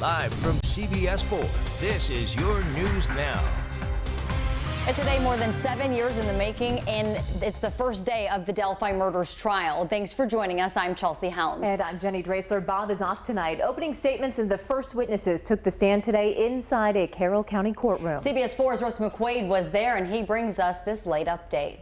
Live from CBS 4, this is your News Now. It's a day more than 7 years in the making, and it's the first day of the Delphi murders trial. Thanks for joining us. I'm Chelsea Helms. And I'm Jenny Drasler. Bob is off tonight. Opening statements and the first witnesses took the stand today inside a Carroll County courtroom. CBS 4's Russ McQuaid was there, and he brings us this late update.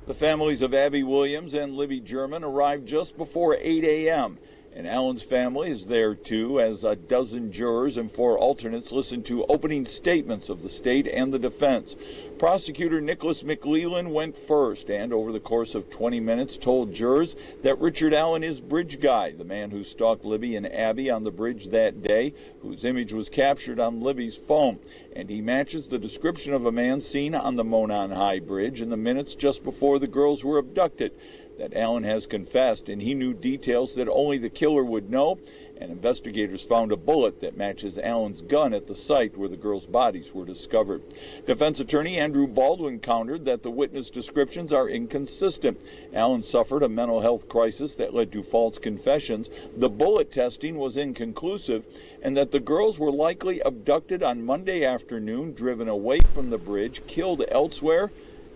The families of Abby Williams and Libby German arrived just before 8 a.m. And Allen's family is there too, as a dozen jurors and 4 alternates listened to opening statements of the state and the defense. Prosecutor Nicholas McLeland went first and over the course of 20 minutes told jurors that Richard Allen is Bridge Guy, the man who stalked Libby and Abby on the bridge that day, whose image was captured on Libby's phone. And he matches the description of a man seen on the Monon High Bridge in the minutes just before the girls were abducted. That Allen has confessed, and he knew details that only the killer would know, and investigators found a bullet that matches Allen's gun at the site where the girls' bodies were discovered. Defense attorney Andrew Baldwin countered that the witness descriptions are inconsistent. Allen suffered a mental health crisis that led to false confessions, the bullet testing was inconclusive, and that the girls were likely abducted on Monday afternoon, driven away from the bridge, killed elsewhere,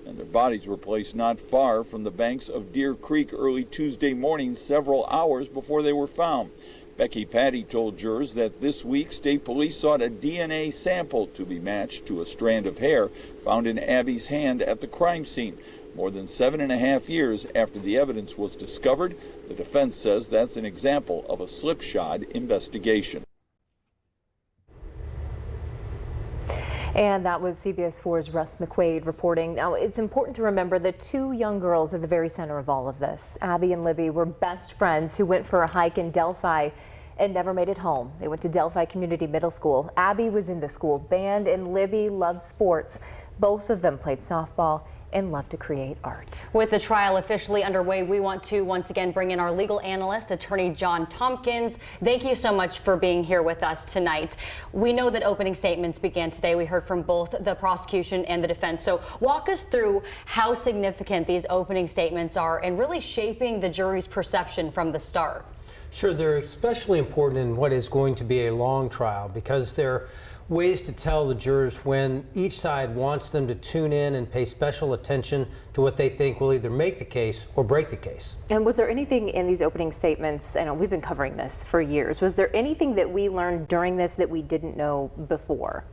and their bodies were placed not far from the banks of Deer Creek early Tuesday morning, several hours before they were found. Becky Patty told jurors that this week state police sought a DNA sample to be matched to a strand of hair found in Abby's hand at the crime scene. More than 7.5 years after the evidence was discovered, the defense says that's an example of a slipshod investigation. And that was CBS 4's Russ McQuaid reporting. Now, it's important to remember the 2 young girls at the very center of all of this. Abby and Libby were best friends who went for a hike in Delphi and never made it home. They went to Delphi Community Middle School. Abby was in the school band and Libby loved sports. Both of them played softball and love to create art. With the trial officially underway, we want to once again bring in our legal analyst, attorney John Tompkins. Thank you so much for being here with us tonight. We know that opening statements began today. We heard from both the prosecution and the defense. So walk us through how significant these opening statements are and really shaping the jury's perception from the start. Sure, they're especially important in what is going to be a long trial because they're ways to tell the jurors when each side wants them to tune in and pay special attention to what they think will either make the case or break the case. And was there anything in these opening statements, I know we've been covering this for years, was there anything that we learned during this that we didn't know before?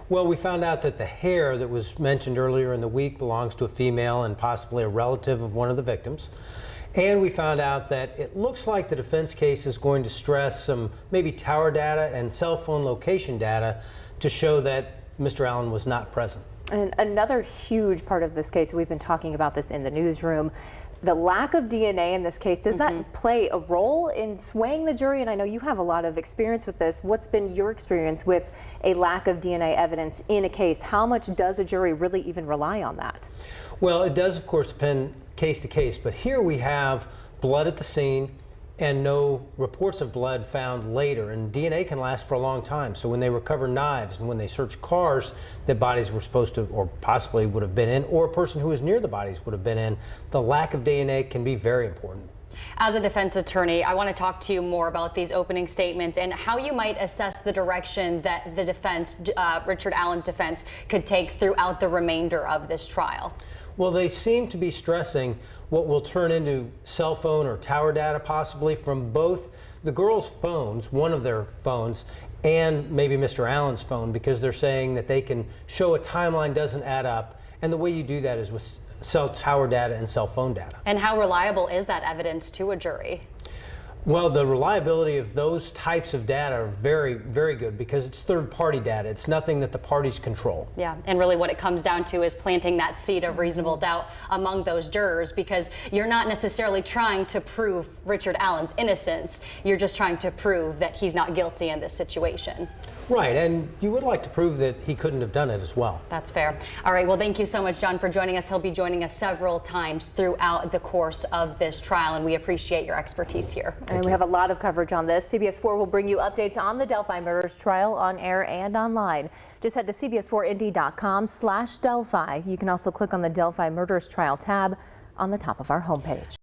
Well, we found out that the hair that was mentioned earlier in the week belongs to a female and possibly a relative of one of the victims. And we found out that it looks like the defense case is going to stress some maybe tower data and cell phone location data to show that Mr. Allen was not present. And another huge part of this case, we've been talking about this in the newsroom, the lack of DNA in this case, does that play a role in swaying the jury? And I know you have a lot of experience with this. What's been your experience with a lack of DNA evidence in a case? How much does a jury really even rely on that? Well, it does, of course, depend case to case, but here we have blood at the scene and no reports of blood found later, and DNA can last for a long time. So when they recover knives and when they search cars that bodies were supposed to or possibly would have been in, or a person who was near the bodies would have been in, the lack of DNA can be very important. As a defense attorney, I want to talk to you more about these opening statements and how you might assess the direction that the defense, Richard Allen's defense, could take throughout the remainder of this trial. Well, they seem to be stressing what will turn into cell phone or tower data possibly from both the girls' phones, one of their phones, and maybe Mr. Allen's phone, because they're saying that they can show a timeline doesn't add up. And the way you do that is with cell tower data and cell phone data. And how reliable is that evidence to a jury? Well, the reliability of those types of data are very, very good because it's third-party data. It's nothing that the parties control. Yeah, and really what it comes down to is planting that seed of reasonable doubt among those jurors, because you're not necessarily trying to prove Richard Allen's innocence. You're just trying to prove that he's not guilty in this situation. Right, and you would like to prove that he couldn't have done it as well. That's fair. All right, well, thank you so much, John, for joining us. He'll be joining us several times throughout the course of this trial, and we appreciate your expertise here. And we have a lot of coverage on this. CBS 4 will bring you updates on the Delphi murders trial on air and online. Just head to cbs4indy.com/Delphi. You can also click on the Delphi murders trial tab on the top of our homepage.